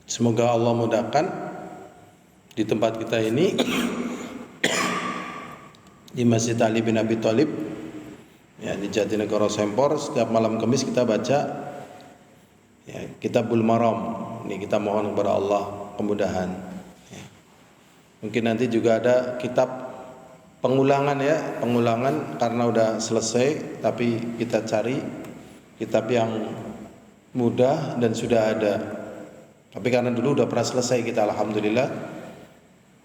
Semoga Allah mudahkan di tempat kita ini di Masjid Ali bin Abi Thalib ya, di Jatinegara Sempor. Setiap malam Kamis kita baca ya, Kitabul Maram. Ini kita mohon kepada Allah kemudahan ya. Mungkin nanti juga ada kitab pengulangan ya, pengulangan karena udah selesai, tapi kita cari kitab yang mudah dan sudah ada. Tapi karena dulu udah pernah selesai kita, alhamdulillah,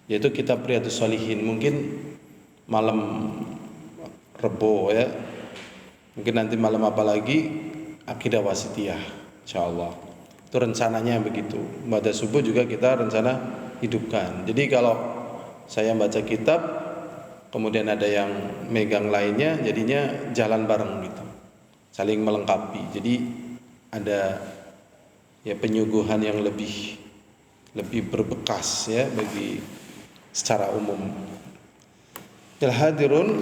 yaitu kitab Riyadhus Shalihin. Mungkin malam Rebo ya, mungkin nanti malam apa lagi, Aqidah Wasithiyah, insyaallah. Itu rencananya begitu. Pada subuh juga kita rencana hidupkan. Jadi kalau saya baca kitab, kemudian ada yang megang lainnya, jadinya jalan bareng gitu, saling melengkapi. Jadi ada ya penyuguhan yang lebih berbekas ya bagi secara umum. Hadirun,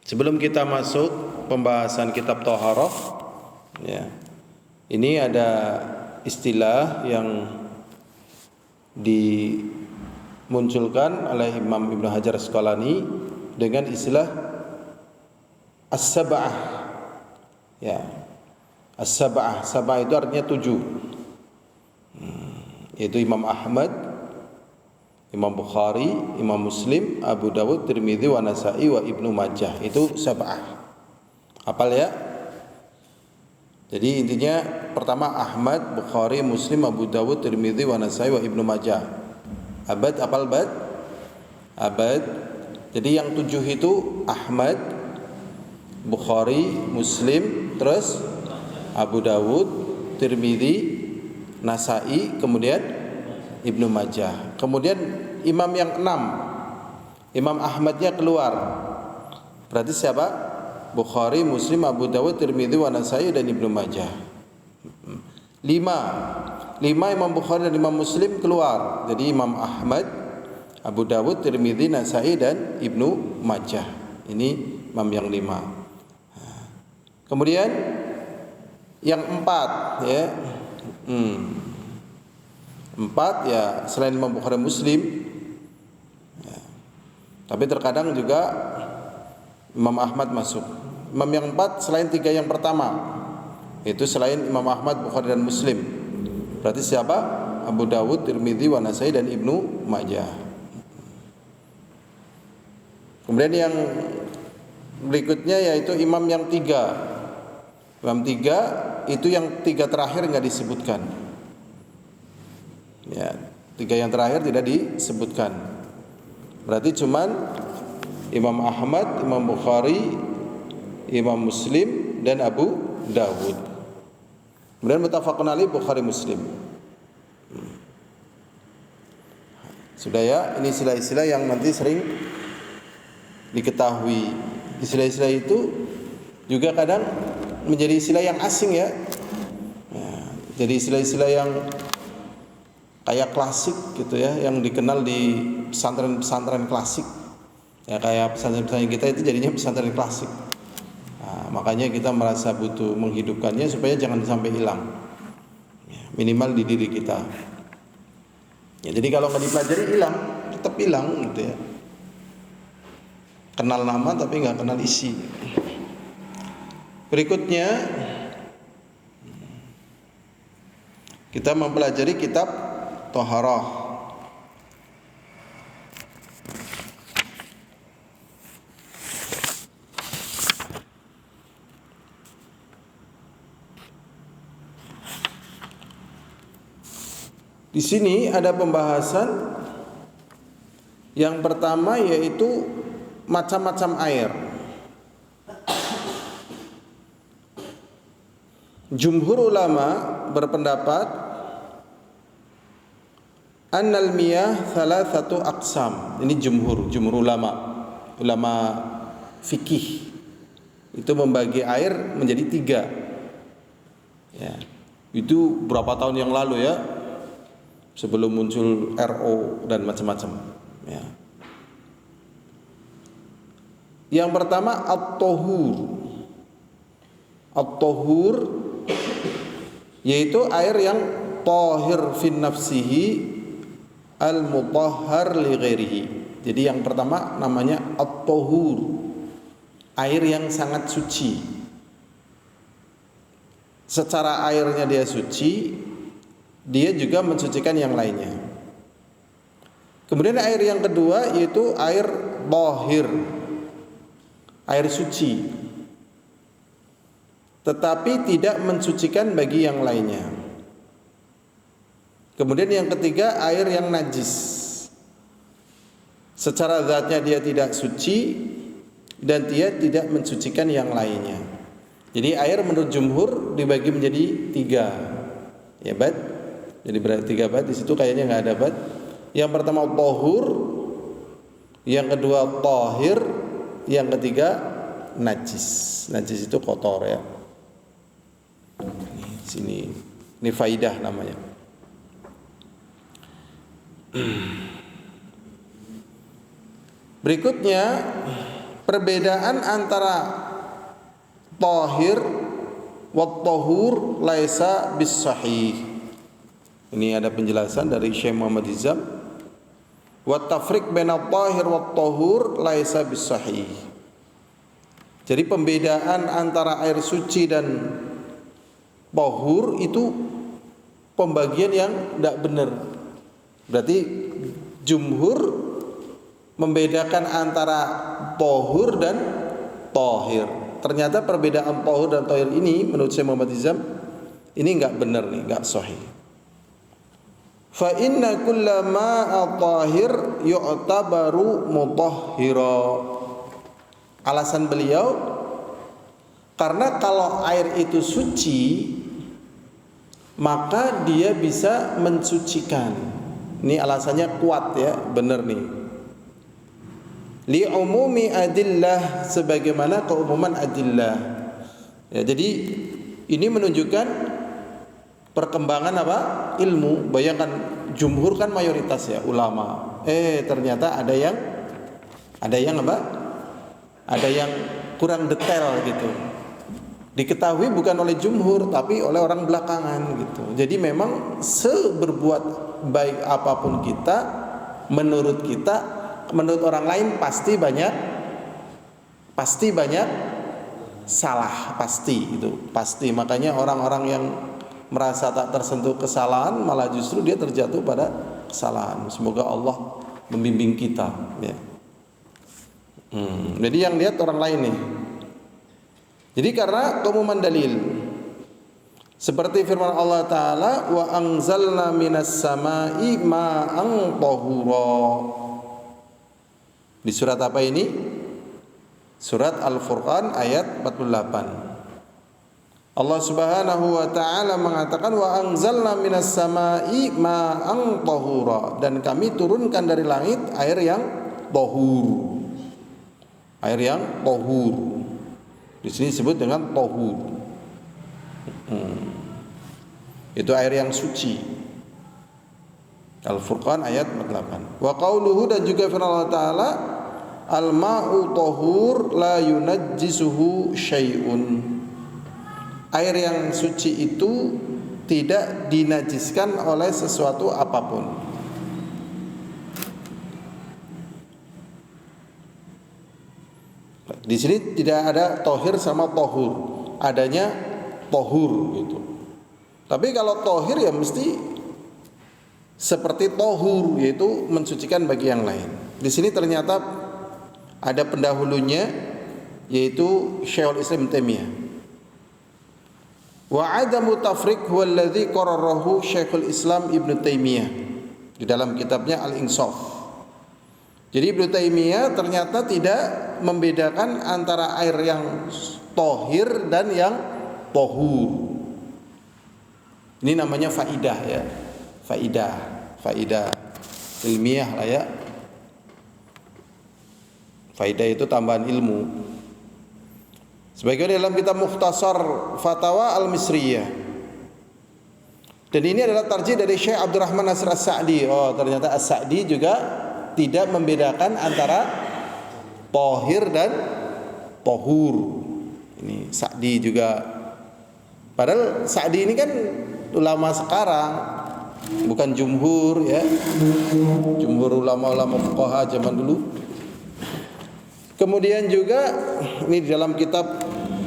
sebelum kita masuk pembahasan kitab Thaharah ya, ini ada istilah yang dimunculkan oleh Imam Ibnu Hajar Asqalani dengan istilah as-sab'ah ya. As-sab'ah, sab'ah itu artinya 7. Yaitu Imam Ahmad, Imam Bukhari, Imam Muslim, Abu Dawud, Tirmidzi, wa Nasa'i, wa Ibnu Majah. Itu sab'ah. Hafal ya? Jadi intinya pertama Ahmad, Bukhari, Muslim, Abu Dawud, Tirmidzi, wa Nasa'i, wa Ibnu Majah. Abad, hafal bad? Abad. Jadi yang 7 itu Ahmad, Bukhari, Muslim, terus Abu Dawud, Tirmidzi, Nasa'i, kemudian Ibnu Majah. Kemudian imam yang 6, Imam Ahmadnya keluar. Berarti siapa? Bukhari, Muslim, Abu Dawud, Tirmidzi, wa Nasa'i dan Ibnu Majah. 5 Imam Bukhari dan Imam Muslim keluar. Jadi Imam Ahmad, Abu Dawud, Tirmidzi, Nasa'i dan Ibnu Majah. Ini imam yang 5. Kemudian yang 4 ya. 4 ya, selain Imam Bukhari Muslim ya. Tapi terkadang juga Imam Ahmad masuk. Imam yang 4 selain 3 yang pertama, itu selain Imam Ahmad, Bukhari dan Muslim. Berarti siapa? Abu Dawud, Tirmidzi, wa Nasa'i dan Ibnu Majah. Kemudian yang berikutnya yaitu imam yang 3. Imam 3 itu yang 3 terakhir enggak disebutkan. Ya, 3 yang terakhir tidak disebutkan. Berarti cuman Imam Ahmad, Imam Bukhari, Imam Muslim dan Abu Dawud. Kemudian muttafaqun alaih Bukhari Muslim. Sudah ya, ini istilah-istilah yang nanti sering diketahui. Istilah-istilah itu juga kadang menjadi istilah yang asing ya. Jadi istilah-istilah yang kayak klasik gitu ya, yang dikenal di pesantren-pesantren klasik. Ya kayak pesantren-pesantren kita itu jadinya pesantren klasik. Nah, makanya kita merasa butuh menghidupkannya supaya jangan sampai hilang. Ya, minimal di diri kita. Ya, jadi kalau nggak dipelajari hilang, tetap hilang gitu ya. Kenal nama tapi nggak kenal isi. Berikutnya kita mempelajari kitab Thaharah. Di sini ada pembahasan yang pertama yaitu macam-macam air. Jumhur ulama berpendapat annal miyah thalathatu aqsam. Ini jumhur ulama fikih itu membagi air menjadi 3. Ya. Itu berapa tahun yang lalu ya, sebelum muncul RO dan macam-macam. Ya. Yang pertama at-tahur yaitu air yang tahir fi nafsihi al-mutahhar li ghairihi. Jadi yang pertama namanya at-tahur, air yang sangat suci. Secara airnya dia suci, dia juga mensucikan yang lainnya. Kemudian air yang kedua yaitu air tahir, air suci, tetapi tidak mensucikan bagi yang lainnya. Kemudian yang ketiga air yang najis, secara zatnya dia tidak suci dan dia tidak mensucikan yang lainnya. Jadi air menurut jumhur dibagi menjadi 3 ya bad. Jadi berarti 3 bad, di situ kayaknya nggak ada bad. Yang pertama tahur, yang kedua tahir, yang ketiga najis. Najis itu kotor ya. Sini ini faidah namanya. Berikutnya perbedaan antara tahir wa tahur laisa bis sahih. Ini ada penjelasan dari Syekh Muhammad Hizam. Wa tafriq baina tahir wa tahur laisa bis sahih. Jadi pembedaan antara air suci dan tahur itu pembagian yang tidak benar. Berarti jumhur membedakan antara tahur dan tahir. Ternyata perbedaan tahur dan tahir ini menurut Syekh Muhammad Hizam ini enggak benar nih, enggak sahih. Fa inna kulla ma'a tahir yu'tabaru mutahhira. Alasan beliau karena kalau air itu suci maka dia bisa mensucikan. Ini alasannya kuat ya, benar nih. Li umumi adillah, sebagaimana keumuman adillah. Ya, jadi ini menunjukkan perkembangan apa? Ilmu. Bayangkan jumhur kan mayoritas ya ulama. Ternyata ada yang apa? Ada yang kurang detail gitu. Diketahui bukan oleh jumhur tapi oleh orang belakangan gitu. Jadi memang seberbuat baik apapun kita, menurut orang lain pasti banyak salah, pasti itu pasti. Makanya orang-orang yang merasa tak tersentuh kesalahan malah justru dia terjatuh pada kesalahan. Semoga Allah membimbing kita ya. Jadi yang lihat orang lain nih. Jadi karena keumuman dalil, seperti firman Allah Ta'ala, wa anzalna minas samai ma'an tahura. Di surat apa ini? Surat Al-Furqan ayat 48. Allah Subhanahu wa taala mengatakan wa anzalna minas samai ma'an tahura, dan kami turunkan dari langit air yang tahur. Air yang tahur. Di sini disebut dengan tahur. Itu air yang suci. Al-Furqan ayat 48. Wa qauluhu, dan juga firman Allah Ta'ala, al-ma'u tahur la yunajjisuhu syai'un. Air yang suci itu tidak dinajiskan oleh sesuatu apapun. Di sini tidak ada tohir sama tohur, adanya tohur gitu. Tapi kalau tohir ya mesti seperti tohur, yaitu mensucikan bagi yang lain. Di sini ternyata ada pendahulunya, yaitu Syekhul Islam Taimiyah. Wa adamu tafriq huwa alladhi qarrarahu Syekhul Islam Ibnu Taimiyah di dalam kitabnya Al-Insaf. Jadi Ibnu Taimiyah ternyata tidak membedakan antara air yang tohir dan yang tohur. Ini namanya faidah ya, faidah ilmiah lah ya. Faidah itu tambahan ilmu. Sebagaimana dalam kitab Mukhtasar Fatawa Al-Misriyah. Dan ini adalah tarjih dari Syekh Abdurrahman Nasir As-Sa'di. Oh, ternyata As-Sa'di juga tidak membedakan antara tohir dan tohur. Ini Sa'di juga. Padahal Sa'di ini kan ulama sekarang, bukan jumhur ya. Jumhur ulama-ulama fuqaha zaman dulu. Kemudian juga ini di dalam kitab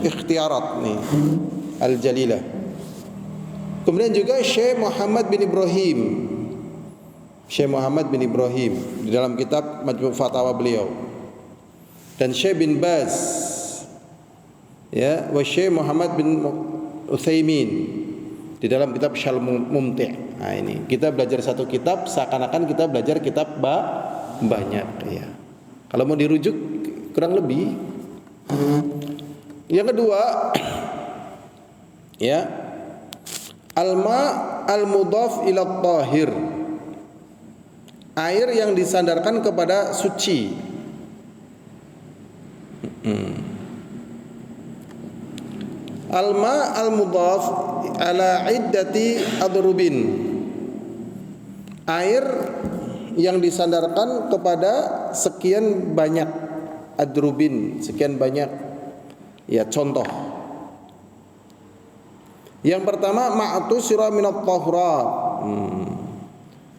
Ikhtiarat nih Al-Jalilah. Kemudian juga Syekh Muhammad bin Ibrahim. Syekh Muhammad bin Ibrahim di dalam kitab Majmu' Fatawa beliau. Dan Syekh bin Baz ya, wa Syekh Muhammad bin Utsaimin di dalam kitab Syarh Mumti'. Nah ini kita belajar satu kitab seakan-akan kita belajar kitab banyak ya. Kalau mau dirujuk kurang lebih. Yang kedua ya, al-ma al-mudhaf ila tahir. Air yang disandarkan kepada suci. Al-ma al-mudhaf ala iddati adrubin. Air yang disandarkan kepada sekian banyak adrubin, sekian banyak ya contoh. Yang pertama ma'tusira minat tahurat.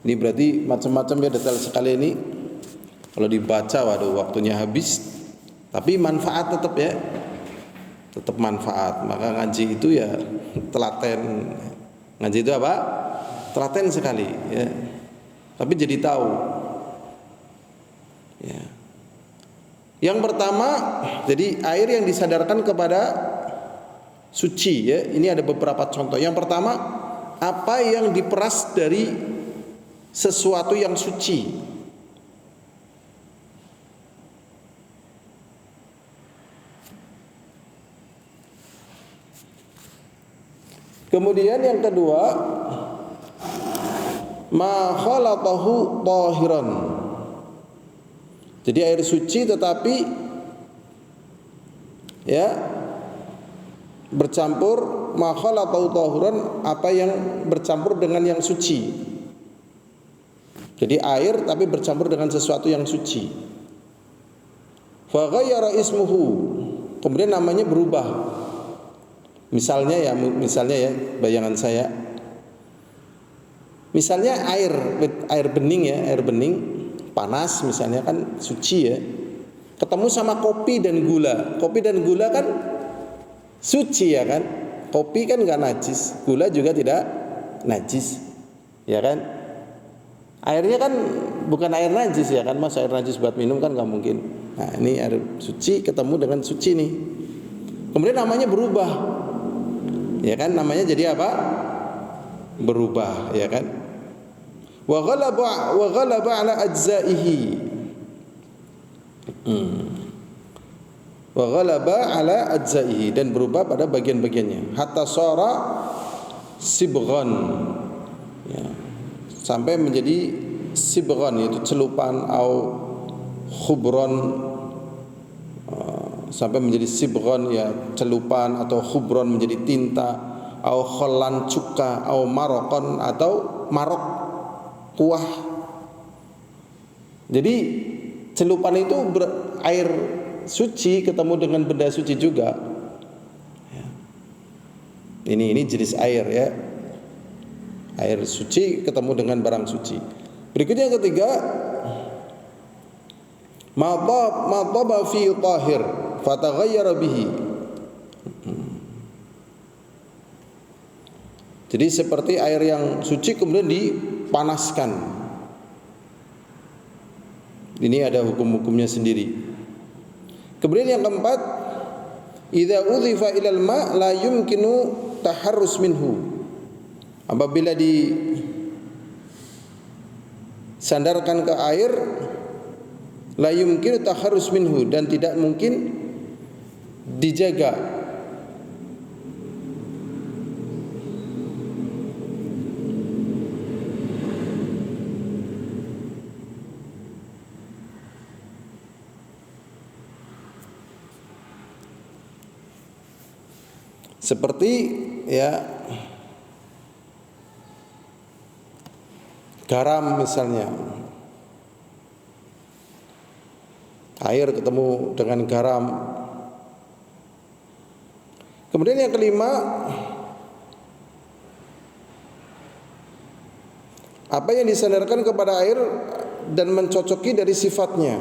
Ini berarti macam-macam ya, detail sekali ini. Kalau dibaca waduh waktunya habis. Tapi manfaat tetap ya. Tetap manfaat. Maka ngaji itu ya telaten. Ngaji itu apa? Telaten sekali ya. Tapi jadi tahu. Ya. Yang pertama, jadi air yang disandarkan kepada suci ya. Ini ada beberapa contoh. Yang pertama, apa yang diperas dari sesuatu yang suci. Kemudian yang kedua, ma khalatahu tahiran. Jadi air suci tetapi ya bercampur, ma khalatahu tahiran, apa yang bercampur dengan yang suci. Jadi air tapi bercampur dengan sesuatu yang suci. Fa ghayyara ismuhu. Kemudian namanya berubah. Misalnya ya bayangan saya. Misalnya air bening ya, air bening panas misalnya kan suci ya. Ketemu sama kopi dan gula. Kopi dan gula kan suci ya kan. Kopi kan enggak najis, gula juga tidak najis. Ya kan? Airnya kan bukan air najis ya kan, masa air najis buat minum kan nggak mungkin. Nah ini air suci ketemu dengan suci nih. Kemudian namanya berubah, ya kan? Namanya jadi apa? Berubah, ya kan? Wa ghalaba ala ajzaihi. Wa ghalaba ala ajzaihi, dan berubah pada bagian-bagiannya. Hatta shara sibghan. Ya. Sampai menjadi sibghan, yaitu celupan, atau khubron, sampai menjadi sibghan ya celupan, atau khubron menjadi tinta, atau khollan cuka, atau marokon, atau marok kuah. Jadi celupan itu air suci ketemu dengan benda suci juga. Ini jenis air ya. Air suci ketemu dengan barang suci. Berikutnya yang ketiga, ma taba fi tahir fataghayyara bihi. Jadi seperti air yang suci kemudian dipanaskan. Ini ada hukum-hukumnya sendiri. Kemudian yang keempat, idza udhifa ilal ma la yumkinu taharrus minhu. Apabila disandarkan ke air, la yumkinu taharrus minhu, dan tidak mungkin dijaga. Seperti ya garam misalnya, air ketemu dengan garam. Kemudian yang kelima, Apa yang disandarkan kepada air dan mencocoki dari sifatnya.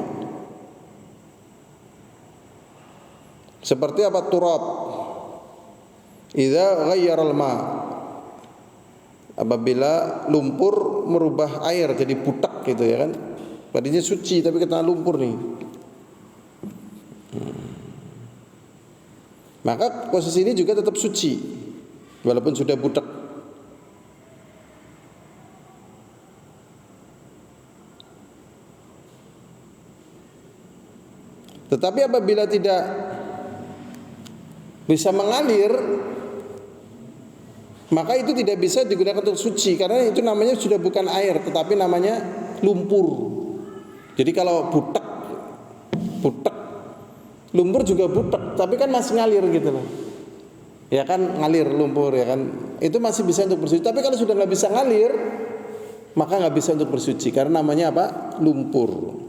Seperti apa? Turab. Idza ghayyara al-ma. Apabila lumpur merubah air jadi butak gitu ya kan. Tadinya suci tapi kena lumpur nih. Maka posisi ini juga tetap suci walaupun sudah butak. Tetapi apabila tidak bisa mengalir, maka itu tidak bisa digunakan untuk suci, karena itu namanya sudah bukan air tetapi namanya lumpur. Jadi kalau butek lumpur juga butek, tapi kan masih ngalir gitu loh. Ya kan, ngalir lumpur ya kan. Itu masih bisa untuk bersuci. Tapi kalau sudah nggak bisa ngalir, maka nggak bisa untuk bersuci karena namanya apa? Lumpur.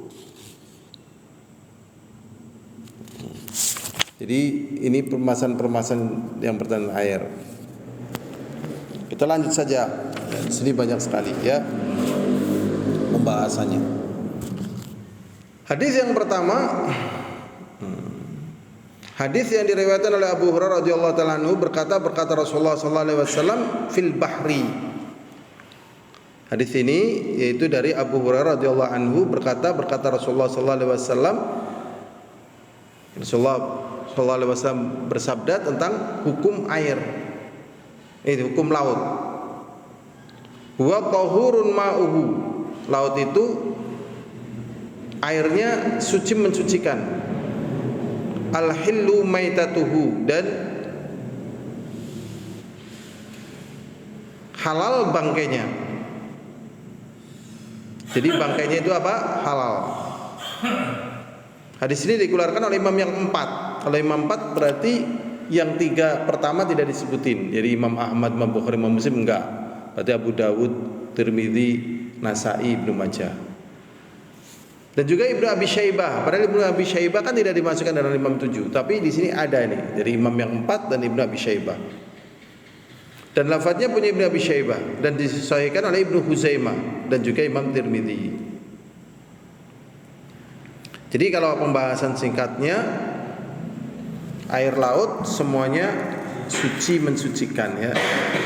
Jadi ini permasalahan yang berkaitan air. Kita lanjut saja. Di sini banyak sekali ya pembahasannya. Hadis yang pertama, hadis yang diriwayatkan oleh Abu Hurairah radhiyallahu taala anhu berkata Rasulullah sallallahu alaihi wasallam fil bahri. Hadis ini yaitu dari Abu Hurairah radhiyallahu anhu berkata Rasulullah sallallahu alaihi wasallam, Rasulullah sallallahu alaihi wasallam bersabda tentang hukum air. Ini hukum laut. Wa tahurun ma'uhu. Laut itu airnya suci mensucikan. Al-hillu maitatuhu, dan halal bangkainya. Jadi bangkainya itu apa? Halal. Hadis ini dikeluarkan oleh imam yang 4. Kalau imam 4 berarti yang 3 pertama tidak disebutin. Jadi Imam Ahmad, Imam Bukhari, Imam Muslim enggak. Berarti Abu Dawud, Tirmidzi, Nasa'i, Ibnu Majah. Dan juga Ibnu Abi Syaibah. Padahal Ibnu Abi Syaibah kan tidak dimasukkan dalam Imam 7, tapi di sini ada nih dari Imam yang 4 dan Ibnu Abi Syaibah. Dan lafadznya punya Ibnu Abi Syaibah dan disahihkan oleh Ibnu Huzaimah dan juga Imam Tirmidzi. Jadi kalau pembahasan singkatnya, air laut semuanya suci mensucikan ya,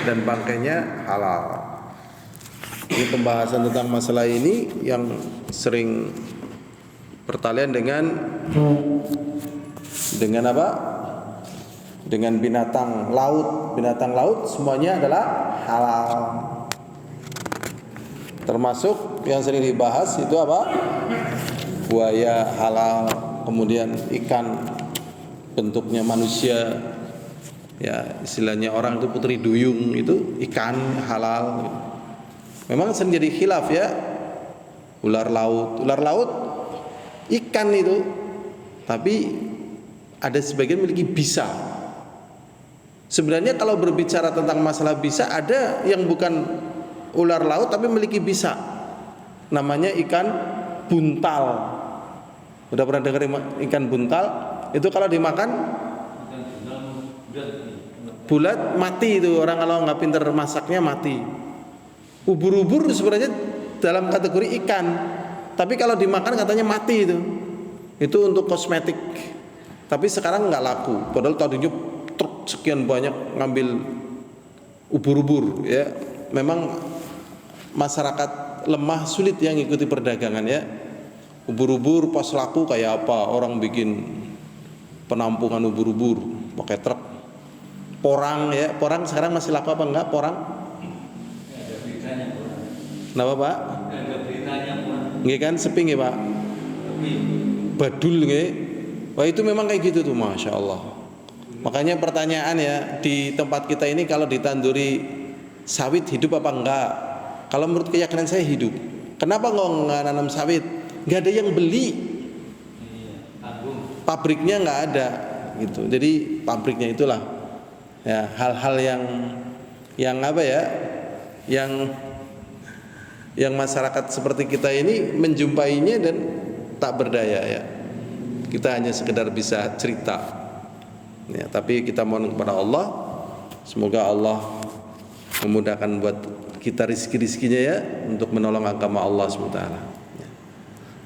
dan bangkainya halal. Ini pembahasan tentang masalah ini yang sering pertalian dengan apa? Dengan binatang laut. Binatang laut semuanya adalah halal. Termasuk yang sering dibahas itu apa? Buaya halal, kemudian ikan bentuknya manusia, ya istilahnya orang itu putri duyung, itu ikan halal. Memang sering jadi khilaf ya, ular laut ikan itu, tapi ada sebagian memiliki bisa. Sebenarnya kalau berbicara tentang masalah bisa, ada yang bukan ular laut tapi memiliki bisa, namanya ikan buntal. Udah pernah dengar ikan buntal? Itu kalau dimakan bulat mati itu, orang kalau nggak pinter masaknya mati. Ubur-ubur sebenarnya dalam kategori ikan, tapi kalau dimakan katanya mati itu. Itu untuk kosmetik. Tapi sekarang nggak laku. Padahal tadinya truk sekian banyak ngambil ubur-ubur ya. Memang masyarakat lemah, sulit yang ngikuti perdagangan ya. Ubur-ubur pas laku kayak apa? Orang bikin penampungan ubur-ubur pakai truk. Porang ya, porang sekarang masih laku apa enggak porang? Ada beritanya, porang. Kenapa Pak? Ada beritanya, Pak. Nggih kan seping ya Pak? Badul nggih. Wah itu memang kayak gitu tuh, Masya Allah. Makanya pertanyaan ya, di tempat kita ini kalau ditanduri sawit hidup apa enggak? Kalau menurut keyakinan saya hidup. Kenapa nggak nanam sawit? Nggak ada yang beli. Pabriknya nggak ada gitu. Jadi pabriknya itulah ya, hal-hal yang apa ya, yang masyarakat seperti kita ini menjumpainya dan tak berdaya ya. Kita hanya sekedar bisa cerita ya, tapi kita mohon kepada Allah, semoga Allah memudahkan buat kita rizki-rizkinya ya untuk menolong agama Allah SWT. Ya.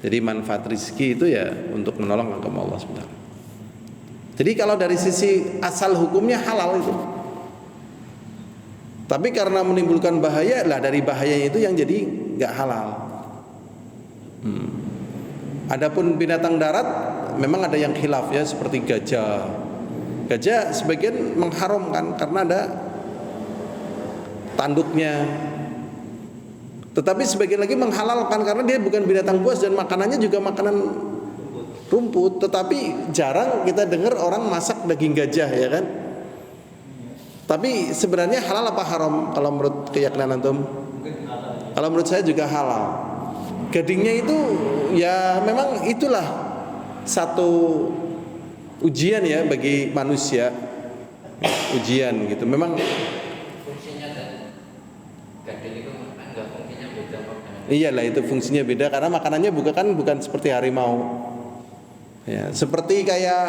Jadi manfaat rizki itu ya untuk menolong agama Allah SWT. Jadi kalau dari sisi asal hukumnya halal itu, tapi karena menimbulkan bahaya lah, dari bahayanya itu yang jadi nggak halal. Adapun binatang darat memang ada yang khilaf ya, seperti gajah. Gajah sebagian mengharamkan karena ada tanduknya. Tetapi sebagian lagi menghalalkan karena dia bukan binatang buas dan makanannya juga makanan rumput. Tetapi jarang kita dengar orang masak daging gajah, ya kan? Tapi sebenarnya halal apa haram kalau menurut keyakinan antum? Kalau menurut saya juga halal. Gadingnya itu ya memang itulah satu ujian ya bagi manusia, ujian gitu. Memang fungsinya dan gading itu kan nggak fungsinya beda kok. Iyalah, itu fungsinya beda karena makanannya bukan seperti harimau. Ya, seperti kayak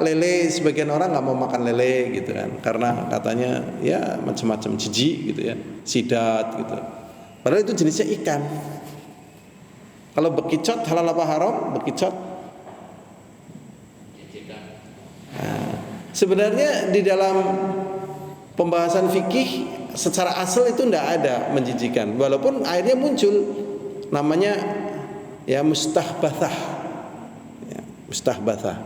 lele, sebagian orang nggak mau makan lele gitu kan, karena katanya ya macam-macam, jijik gitu ya, sidat gitu. Padahal itu jenisnya ikan. Kalau bekicot halal apa haram? Bekicot. Nah, sebenarnya di dalam pembahasan fikih secara asal itu tidak ada menjijikan, walaupun akhirnya muncul namanya ya mustahbathah, ya, mustahbathah.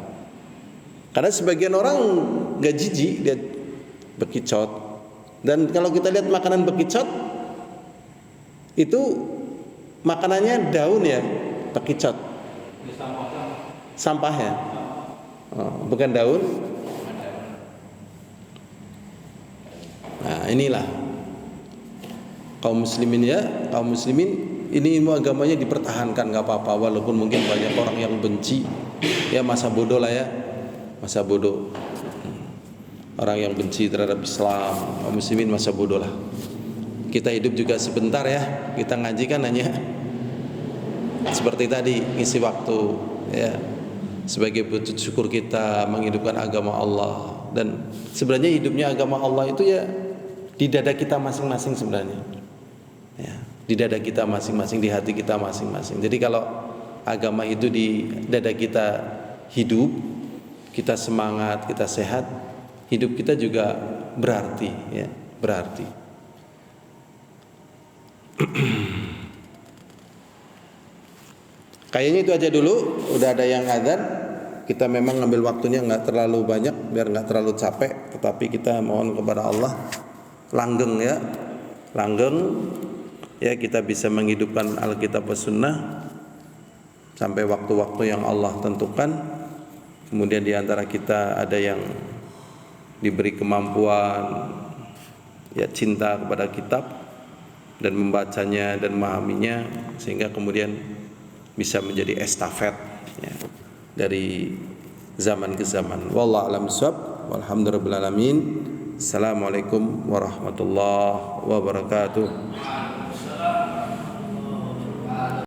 Karena sebagian orang nggak jijik lihat bekicot, dan kalau kita lihat makanan bekicot itu makanannya daun ya, bekicot, sampahnya, bukan daun. Nah inilah kaum muslimin ya, kaum muslimin ini ilmu agamanya dipertahankan nggak apa-apa, walaupun mungkin banyak orang yang benci ya, masa bodoh lah ya, masa bodoh, orang yang benci terhadap Islam, kaum muslimin masa bodoh lah. Kita hidup juga sebentar ya, kita ngaji kan hanya seperti tadi ngisi waktu ya, sebagai bentuk syukur kita menghidupkan agama Allah. Dan sebenarnya hidupnya agama Allah itu ya di dada kita masing-masing sebenarnya ya, di dada kita masing-masing, di hati kita masing-masing. Jadi kalau agama itu di dada kita hidup, kita semangat, kita sehat, hidup kita juga berarti ya, berarti. Kayaknya itu aja dulu, udah ada yang adzan. Kita memang ngambil waktunya nggak terlalu banyak biar nggak terlalu capek, tetapi kita mohon kepada Allah langgeng ya, langgeng ya, kita bisa menghidupkan Alkitab dan Sunnah sampai waktu-waktu yang Allah tentukan. Kemudian di antara kita ada yang diberi kemampuan ya, cinta kepada kitab dan membacanya dan memahaminya, sehingga kemudian bisa menjadi estafet ya, dari zaman ke zaman. Wallahu a'lam bishawab. Walhamdulillahirabbil alamin. Assalamualaikum warahmatullahi wabarakatuh.